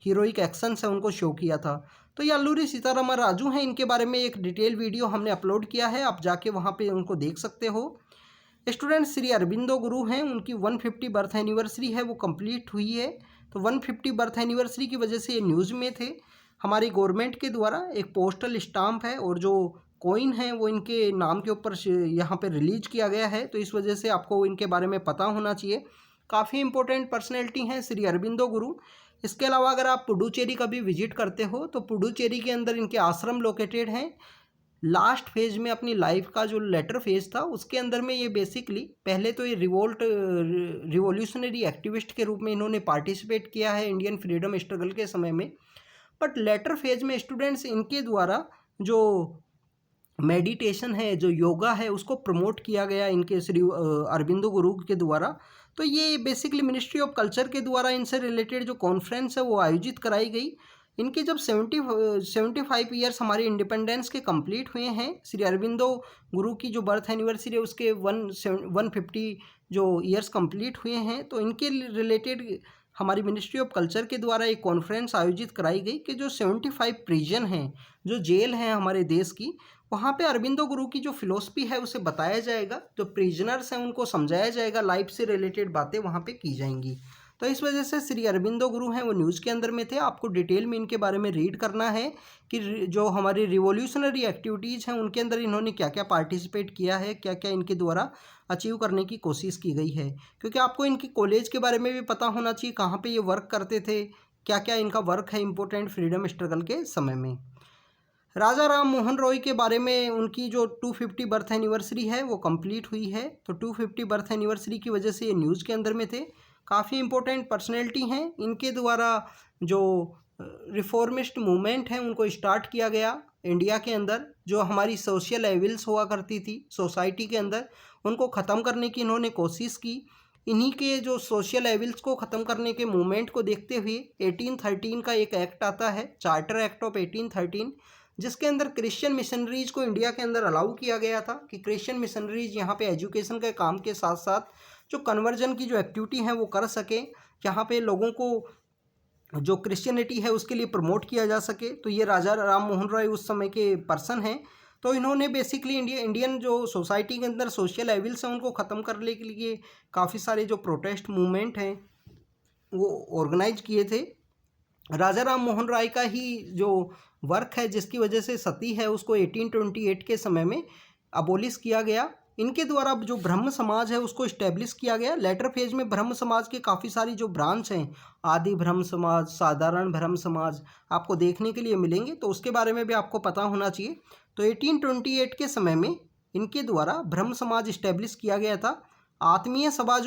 हीरोइक एक्शंस हैं उनको शो किया था। तो ये अल्लूरी सीतारामा राजू हैं, इनके बारे में एक डिटेल वीडियो हमने अपलोड किया है, आप जाके वहाँ पे उनको देख सकते हो। स्टूडेंट श्री अरबिंदो गुरु हैं, उनकी 150 बर्थ एनिवर्सरी है वो कंप्लीट हुई है। तो 150 बर्थ एनिवर्सरी की वजह से ये न्यूज़ में थे। हमारी गवर्नमेंट के द्वारा एक पोस्टल स्टाम्प है और जो कॉइन है वो इनके नाम के ऊपर यहाँ पे रिलीज किया गया है, तो इस वजह से आपको इनके बारे में पता होना चाहिए। काफ़ी इंपॉर्टेंट पर्सनैलिटी हैं श्री अरबिंदो गुरु। इसके अलावा अगर आप पुडुचेरी कभी विजिट करते हो तो पुडुचेरी के अंदर इनके आश्रम लोकेटेड हैं। लास्ट फेज में अपनी लाइफ का जो लेटर फेज था उसके अंदर में ये बेसिकली पहले तो ये रिवॉल्यूशनरी एक्टिविस्ट के रूप में इन्होंने पार्टिसिपेट किया है इंडियन फ्रीडम स्ट्रगल के समय में, बट लेटर फेज में स्टूडेंट्स इनके द्वारा जो मेडिटेशन है जो योगा है उसको प्रमोट किया गया इनके श्री अरबिंदो गुरु के द्वारा। तो ये बेसिकली मिनिस्ट्री ऑफ कल्चर के द्वारा इनसे रिलेटेड जो कॉन्फ्रेंस है वो आयोजित कराई गई। इनके जब 75 ईयर्स हमारे इंडिपेंडेंस के कंप्लीट हुए हैं, श्री अरबिंदो गुरु की जो बर्थ एनिवर्सरी है उसके 150 जो ईयर्स कंप्लीट हुए हैं, तो इनके रिलेटेड हमारी मिनिस्ट्री ऑफ कल्चर के द्वारा एक कॉन्फ्रेंस आयोजित कराई गई कि जो 75 प्रिजन हैं, जो जेल हैं हमारे देश की, वहाँ पे अरबिंदो गुरु की जो फिलोसफी है उसे बताया जाएगा, जो प्रिजनर्स हैं उनको समझाया जाएगा, लाइफ से रिलेटेड बातें वहाँ पे की जाएंगी। तो इस वजह से श्री अरबिंदो गुरु हैं वो न्यूज़ के अंदर में थे। आपको डिटेल में इनके बारे में रीड करना है कि जो हमारी रिवॉल्यूशनरी एक्टिविटीज़ हैं उनके अंदर इन्होंने क्या क्या पार्टिसिपेट किया है, क्या क्या इनके द्वारा अचीव करने की कोशिश की गई है, क्योंकि आपको इनकी कॉलेज के बारे में भी पता होना चाहिए, कहाँ पर ये वर्क करते थे, क्या क्या इनका वर्क है इंपॉर्टेंट फ्रीडम स्ट्रगल के समय में। राजा राम मोहन रॉय के बारे में उनकी जो 250 बर्थ एनिवर्सरी है वो कंप्लीट हुई है, तो 250 बर्थ एनिवर्सरी की वजह से ये न्यूज़ के अंदर में थे। काफ़ी इंपॉर्टेंट पर्सनैलिटी हैं, इनके द्वारा जो रिफॉर्मिस्ट मूवमेंट है उनको स्टार्ट किया गया इंडिया के अंदर। जो हमारी सोशल एविल्स हुआ करती थी सोसाइटी के अंदर उनको ख़त्म करने की इन्होंने कोशिश की। इन्हीं के जो सोशल एविल्स को ख़त्म करने के मूवमेंट को देखते हुए 1813 का एक एक्ट आता है, चार्टर एक्ट ऑफ 1813, जिसके अंदर क्रिश्चियन मिशनरीज़ को इंडिया के अंदर अलाउ किया गया था कि क्रिश्चियन मिशनरीज़ यहाँ पे एजुकेशन के काम के साथ साथ जो कन्वर्जन की जो एक्टिविटी है वो कर सके, यहाँ पे लोगों को जो क्रिश्चियनिटी है उसके लिए प्रमोट किया जा सके। तो ये राजा राम मोहन रॉय उस समय के पर्सन हैं, तो इन्होंने बेसिकली इंडियन जो सोसाइटी के अंदर सोशल एविल्स हैं उनको ख़त्म करने के लिए काफ़ी सारे जो प्रोटेस्ट मूवमेंट हैं वो ऑर्गेनाइज किए थे। राजा राम मोहन राय का ही जो वर्क है जिसकी वजह से सती है उसको 1828 के समय में अबोलिश किया गया। इनके द्वारा जो ब्रह्म समाज है उसको इस्टेब्लिश किया गया। लेटर फेज में ब्रह्म समाज के काफ़ी सारी जो ब्रांच हैं, आदि ब्रह्म समाज, साधारण ब्रह्म समाज आपको देखने के लिए मिलेंगे, तो उसके बारे में भी आपको पता होना चाहिए। तो 1828 के समय में इनके द्वारा ब्रह्म समाज इस्टेब्लिश किया गया था। आत्मीय सभा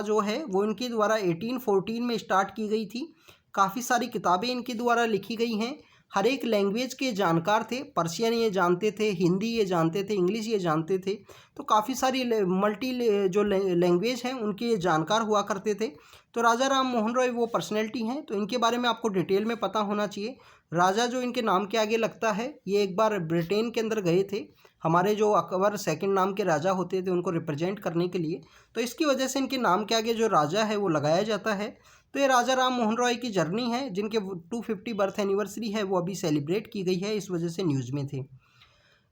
जो है वो इनके द्वारा 1814 में स्टार्ट की गई थी। काफ़ी सारी किताबें इनके द्वारा लिखी गई हैं। हर एक लैंग्वेज के जानकार थे, पर्शियन ये जानते थे, हिंदी ये जानते थे, इंग्लिश ये जानते थे, तो काफ़ी सारी मल्टी जो लैंग्वेज हैं उनके ये जानकार हुआ करते थे। तो राजा राम मोहन रॉय वो पर्सनैलिटी हैं, तो इनके बारे में आपको डिटेल में पता होना चाहिए। राजा जो इनके नाम के आगे लगता है, ये एक बार ब्रिटेन के अंदर गए थे, हमारे जो अकबर सेकंड नाम के राजा होते थे उनको रिप्रेजेंट करने के लिए, तो इसकी वजह से इनके नाम के आगे जो राजा है वो लगाया जाता है। तो ये राजा राम मोहन रॉय की जर्नी है, जिनके 250 बर्थ एनिवर्सरी है वो अभी सेलिब्रेट की गई है, इस वजह से न्यूज़ में थे।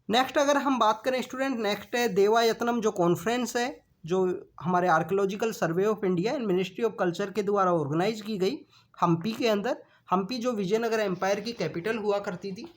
नेक्स्ट अगर हम बात करें स्टूडेंट, नेक्स्ट है देवायतनम जो कॉन्फ्रेंस है, जो हमारे archaeological survey of India and ministry of culture के द्वारा ऑर्गेनाइज की गई हम्पी के अंदर। हम्पी जो विजयनगर एम्पायर की कैपिटल हुआ करती थी।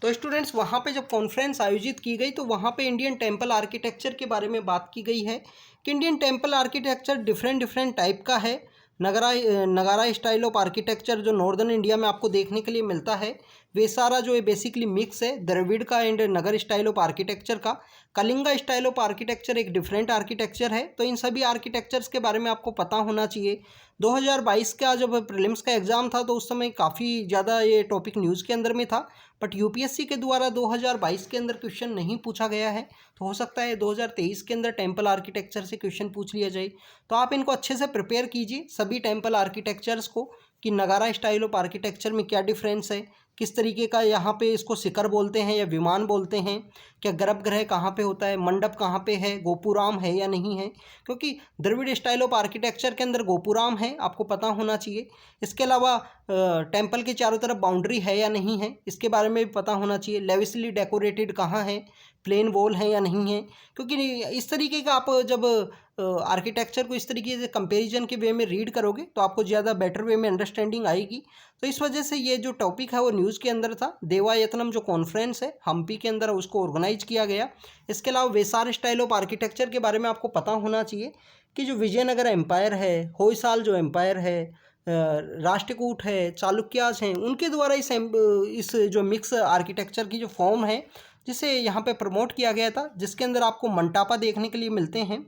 तो स्टूडेंट्स वहाँ पे जब कॉन्फ्रेंस आयोजित की गई तो वहाँ पे इंडियन टेम्पल आर्किटेक्चर के बारे में बात की गई है कि Indian temple architecture different type का है। नगारा स्टाइल ऑफ आर्किटेक्चर जो नॉर्दर्न इंडिया में आपको देखने के लिए मिलता है, वेसारा जो है बेसिकली मिक्स है द्रविड़ का and Nagar style of architecture का। कलिंगा स्टाइल ऑफ आर्किटेक्चर एक डिफरेंट आर्किटेक्चर है। तो इन सभी आर्किटेक्चर्स के बारे में आपको पता होना चाहिए। 2022 का जब प्रीलिम्स का एग्ज़ाम था तो उस समय काफ़ी ज़्यादा ये टॉपिक न्यूज़ के अंदर में था, बट यूपीएससी के द्वारा 2022 के अंदर क्वेश्चन नहीं पूछा गया है। तो हो सकता है 2023 के अंदर टेम्पल आर्किटेक्चर से क्वेश्चन पूछ लिया जाए। तो आप इनको अच्छे से प्रिपेयर कीजिए सभी टेम्पल आर्किटेक्चर्स को, कि नगारा स्टाइल ऑफ आर्किटेक्चर में क्या डिफरेंस है, किस तरीके का यहाँ पे इसको शिखर बोलते हैं या विमान बोलते हैं, क्या गर्भगृह कहाँ पे होता है, मंडप कहाँ पे है, गोपुराम है या नहीं है, क्योंकि द्रविड़ स्टाइल ऑफ आर्किटेक्चर के अंदर गोपुराम है, आपको पता होना चाहिए। इसके अलावा टेम्पल के चारों तरफ बाउंड्री है या नहीं है, इसके बारे में भी पता होना चाहिए। लेविसली डेकोरेटेड कहाँ है, प्लेन वॉल है या नहीं है, क्योंकि इस तरीके का आप जब आर्किटेक्चर को इस तरीके से कंपैरिजन के वे में रीड करोगे तो आपको ज़्यादा बेटर वे में अंडरस्टैंडिंग आएगी। तो इस वजह से ये जो टॉपिक है वो न्यूज़ के अंदर था। देवायतनम जो कॉन्फ्रेंस है हम्पी के अंदर उसको ऑर्गेनाइज किया गया। इसके अलावा वेसार स्टाइल ऑफ आर्किटेक्चर के बारे में आपको पता होना चाहिए कि जो विजयनगर एम्पायर है, होयसाल जो एम्पायर है, राष्ट्रकूट है, चालुक्यास हैं, उनके द्वारा इस जो मिक्स आर्किटेक्चर की जो फॉर्म है जिसे यहाँ पे प्रमोट किया गया था, जिसके अंदर आपको मंटापा देखने के लिए मिलते हैं,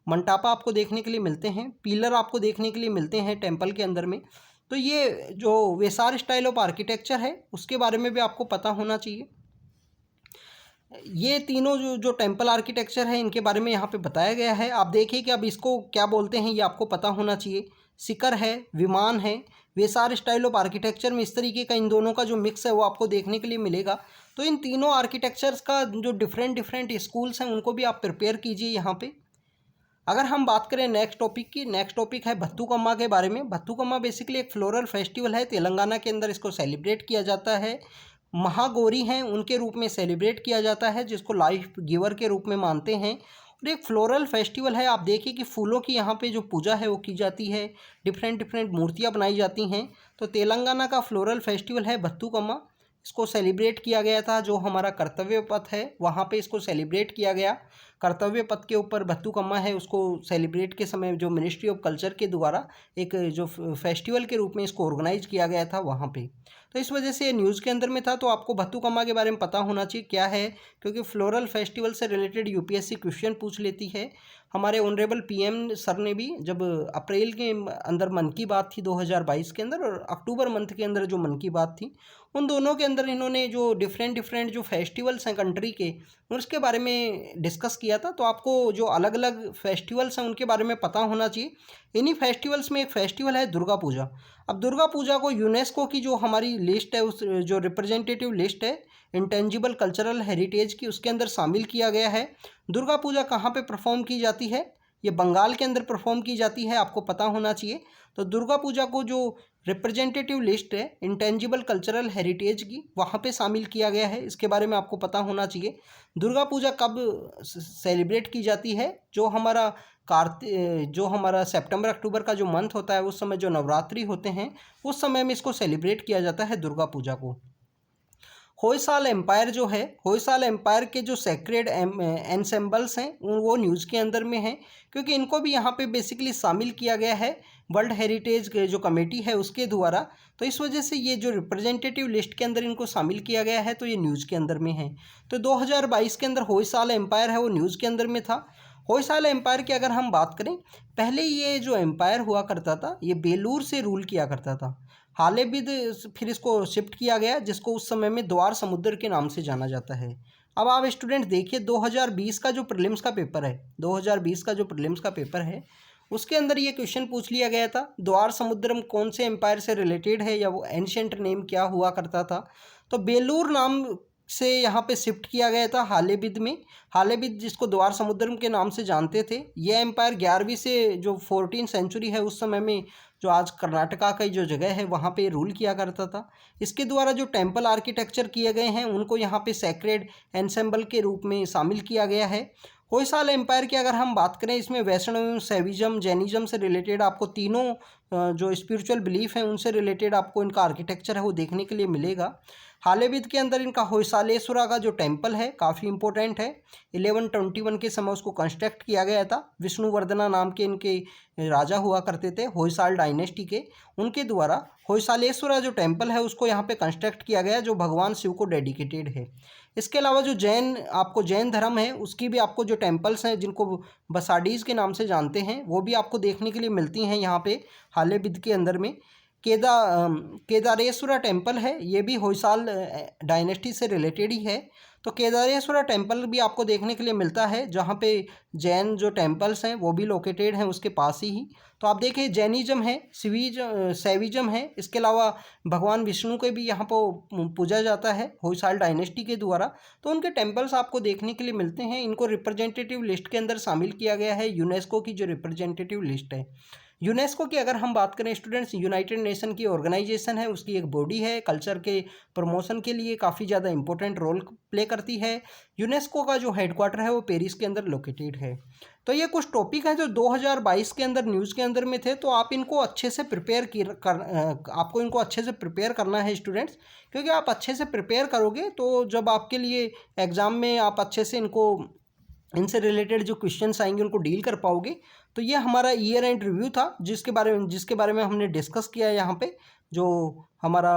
मंटापा आपको देखने के लिए मिलते हैं, पिलर आपको देखने के लिए मिलते हैं टेम्पल के अंदर में। तो ये जो वेसार स्टाइल ऑफ आर्किटेक्चर है उसके बारे में भी आपको पता होना चाहिए। ये तीनों जो टेम्पल आर्किटेक्चर है इनके बारे में यहाँ पे बताया गया है। आप देखिए कि अब इसको क्या बोलते हैं ये आपको पता होना चाहिए। शिखर है, विमान है, वेसार स्टाइल ऑफ आर्किटेक्चर में इस तरीके का इन दोनों का जो मिक्स है वो आपको देखने के लिए मिलेगा। तो इन तीनों आर्किटेक्चर्स का जो डिफरेंट स्कूल्स हैं उनको भी आप प्रिपेयर कीजिए यहाँ पे। अगर हम बात करें नेक्स्ट टॉपिक की, नेक्स्ट टॉपिक है बथुकम्मा के बारे में। बथुकम्मा बेसिकली एक फ्लोरल फेस्टिवल है, तेलंगाना के अंदर इसको सेलिब्रेट किया जाता है। महागौरी हैं उनके रूप में सेलिब्रेट किया जाता है, जिसको लाइफ गिवर के रूप में मानते हैं। और एक फ्लोरल फेस्टिवल है। आप देखिए कि फूलों की यहाँ पे जो पूजा है वो की जाती है, डिफरेंट मूर्तियाँ बनाई जाती हैं। तो तेलंगाना का फ्लोरल फेस्टिवल है बथुकम्मा। इसको सेलिब्रेट किया गया था, जो हमारा कर्तव्य पथ है वहाँ पे इसको सेलिब्रेट किया गया। कर्तव्य पथ के ऊपर बथुकम्मा है, उसको सेलिब्रेट के समय जो मिनिस्ट्री ऑफ कल्चर के द्वारा एक जो फेस्टिवल के रूप में इसको ऑर्गेनाइज किया गया था वहाँ पे। तो इस वजह से न्यूज़ के अंदर में था। तो आपको बथुकम्मा के बारे में पता होना चाहिए क्या है, क्योंकि फ्लोरल फेस्टिवल से रिलेटेड यूपीएससी क्वेश्चन पूछ लेती है। हमारे ऑनरेबल पीएम सर ने भी जब अप्रैल के अंदर मन की बात थी 2022 के अंदर, और अक्टूबर मंथ के अंदर जो मन की बात थी, उन दोनों के अंदर इन्होंने जो डिफरेंट जो फेस्टिवल्स हैं कंट्री के उसके बारे में डिस्कस किया था। तो आपको जो अलग अलग फेस्टिवल्स हैं उनके बारे में पता होना चाहिए। इन्हीं फेस्टिवल्स में एक फेस्टिवल है दुर्गा पूजा। अब दुर्गा पूजा को यूनेस्को की जो हमारी लिस्ट है, उस जो रिप्रेजेंटेटिव लिस्ट है इंटेंजिबल कल्चरल हेरिटेज की, उसके अंदर शामिल किया गया है। दुर्गा पूजा कहाँ पे परफॉर्म की जाती है? ये बंगाल के अंदर परफॉर्म की जाती है, आपको पता होना चाहिए। तो दुर्गा पूजा को जो रिप्रेजेंटेटिव लिस्ट है इंटेंजिबल कल्चरल हेरिटेज की, वहाँ पे शामिल किया गया है। इसके बारे में आपको पता होना चाहिए। दुर्गा पूजा कब सेलिब्रेट की जाती है? जो हमारा सितंबर अक्टूबर का जो मंथ होता है उस समय जो नवरात्रि होते हैं उस समय में इसको सेलिब्रेट किया जाता है दुर्गा पूजा को। होयसाल एम्पायर जो है, होयसाल एम्पायर के जो सेक्रेड एनसेम्बल्स हैं वो न्यूज़ के अंदर में हैं, क्योंकि इनको भी यहाँ पे बेसिकली शामिल किया गया है वर्ल्ड हेरिटेज जो कमेटी है उसके द्वारा। तो इस वजह से ये जो रिप्रेजेंटेटिव लिस्ट के अंदर इनको शामिल किया गया है, तो ये न्यूज़ के अंदर में है। तो 2022 के अंदर होयसाल एम्पायर है वो न्यूज़ के अंदर में था। होयसाल एम्पायर की अगर हम बात करें, पहले ये जो एम्पायर हुआ करता था ये बेलूर से रूल किया करता था। हालेबिद फिर इसको शिफ्ट किया गया, जिसको उस समय में द्वार समुद्र के नाम से जाना जाता है। अब आप स्टूडेंट देखिए 2020 का जो प्रीलिम्स का पेपर है, 2020 का जो प्रीलिम्स का पेपर है उसके अंदर ये क्वेश्चन पूछ लिया गया था, द्वार समुद्रम कौन से एम्पायर से रिलेटेड है या वो एंशिएंट नेम क्या हुआ करता था? तो बेलूर नाम से यहाँ पे शिफ्ट किया गया था हालेबिद में। हालेबिद जिसको द्वार समुद्रम के नाम से जानते थे, ये एम्पायर 11वीं से जो 14th सेंचुरी है उस समय में जो आज कर्नाटका की जो जगह है वहाँ पे रूल किया करता था। इसके द्वारा जो टेम्पल आर्किटेक्चर किए गए हैं उनको यहाँ पे सेक्रेड एनसेम्बल के रूप में शामिल किया गया है। होयसाल एम्पायर की अगर हम बात करें, इसमें वैष्णव, शैविज्म, जैनिज्म से रिलेटेड आपको तीनों जो स्पिरिचुअल बिलीफ है उनसे रिलेटेड आपको इनका आर्किटेक्चर है वो देखने के लिए मिलेगा। हालेविद के अंदर इनका होयसालेश्वरा का जो टेम्पल है काफ़ी इंपॉर्टेंट है। 1121 के समय उसको कंस्ट्रक्ट किया गया था। विष्णुवर्धना नाम के इनके राजा हुआ करते थे होयसाल डायनेस्टी के, उनके द्वारा होयसालेश्वरा जो टेम्पल है उसको यहाँ पे कंस्ट्रक्ट किया गया जो भगवान शिव को डेडिकेटेड है। इसके अलावा जो जैन धर्म है उसकी भी आपको जो टेम्पल्स हैं जिनको बसाडीज़ के नाम से जानते हैं वो भी आपको देखने के लिए मिलती हैं यहाँ पे हालेविद के अंदर में। केदारेश्वरा टेम्पल है, ये भी होयसाल डायनेस्टी से रिलेटेड ही है। तो केदारेश्वरा टेम्पल भी आपको देखने के लिए मिलता है जहाँ पे जैन जो टेम्पल्स हैं वो भी लोकेटेड हैं उसके पास ही। तो आप देखिए जैनिज्म है, शैविज्म है, इसके अलावा भगवान विष्णु के भी यहाँ पर पूजा जाता है होयसाल डायनेस्टी के द्वारा। तो उनके टेम्पल्स आपको देखने के लिए मिलते हैं। इनको रिप्रेजेंटेटिव लिस्ट के अंदर शामिल किया गया है, यूनेस्को की जो रिप्रेजेंटेटिव लिस्ट है। यूनेस्को की अगर हम बात करें स्टूडेंट्स, यूनाइटेड नेशन की ऑर्गेनाइजेशन है, उसकी एक बॉडी है, कल्चर के प्रमोशन के लिए काफ़ी ज़्यादा इंपॉर्टेंट रोल प्ले करती है। यूनेस्को का जो हेडक्वार्टर है वो पेरिस के अंदर लोकेटेड है। तो ये कुछ टॉपिक हैं जो 2022 के अंदर न्यूज़ के अंदर में थे, तो आप इनको अच्छे से आपको इनको अच्छे से प्रिपेयर करना है स्टूडेंट्स, क्योंकि आप अच्छे से प्रिपेयर करोगे तो जब आपके लिए एग्ज़ाम में आप अच्छे से इनसे रिलेटेड जो क्वेश्चंस आएंगे उनको डील कर पाओगे। तो ये हमारा ईयर एंड रिव्यू था जिसके बारे में हमने डिस्कस किया है यहाँ पे, जो हमारा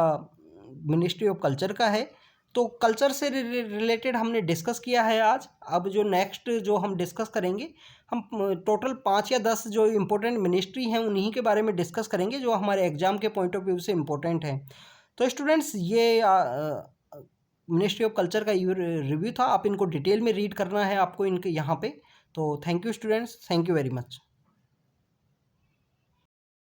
मिनिस्ट्री ऑफ कल्चर का है। तो कल्चर से रिलेटेड हमने डिस्कस किया है आज। अब जो नेक्स्ट जो हम डिस्कस करेंगे, हम टोटल 5 या 10 जो इम्पोर्टेंट मिनिस्ट्री हैं उन्हीं के बारे में डिस्कस करेंगे जो हमारे एग्ज़ाम के पॉइंट ऑफ व्यू से इम्पोर्टेंट हैं। तो स्टूडेंट्स ये मिनिस्ट्री ऑफ कल्चर का रिव्यू था। आप इनको डिटेल में रीड करना है आपको इनके यहाँ पे। तो thank you students, thank you very much.